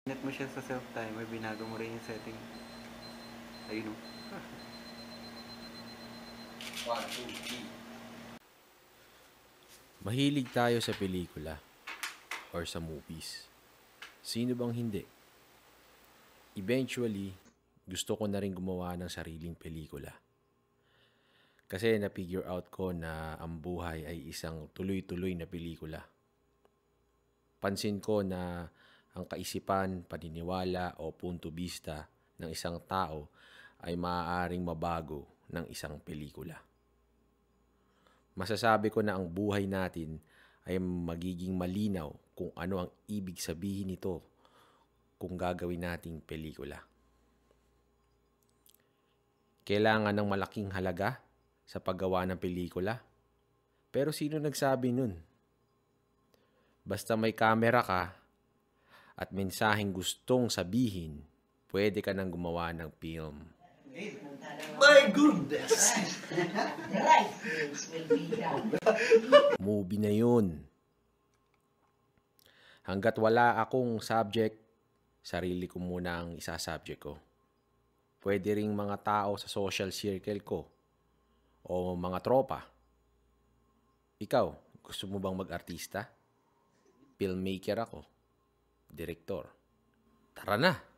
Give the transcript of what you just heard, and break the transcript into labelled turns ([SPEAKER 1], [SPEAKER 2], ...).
[SPEAKER 1] Net mo siya sa self-timer, binago mo rin yung setting. Ayun o.
[SPEAKER 2] 1, 2, 3. Mahilig tayo sa pelikula or sa movies. Sino bang hindi? Eventually, gusto ko na rin gumawa ng sariling pelikula. Kasi na-figure out ko na ang buhay ay isang tuloy-tuloy na pelikula. Pansin ko na ang kaisipan, paniniwala o punto vista ng isang tao ay maaaring mabago ng isang pelikula. Masasabi ko na ang buhay natin ay magiging malinaw kung ano ang ibig sabihin nito kung gagawin nating pelikula. Kailangan ng malaking halaga sa paggawa ng pelikula. Pero sino nagsabi nun? Basta may kamera ka at mensaheng gustong sabihin, pwede ka nang gumawa ng film.
[SPEAKER 3] My goodness!
[SPEAKER 2] Movie na yun. Hanggat wala akong subject, sarili ko muna ang isa-subject ko. Pwede ring mga tao sa social circle ko o mga tropa. Ikaw, gusto mo bang mag-artista? Filmmaker ako. Direktor. Tara na!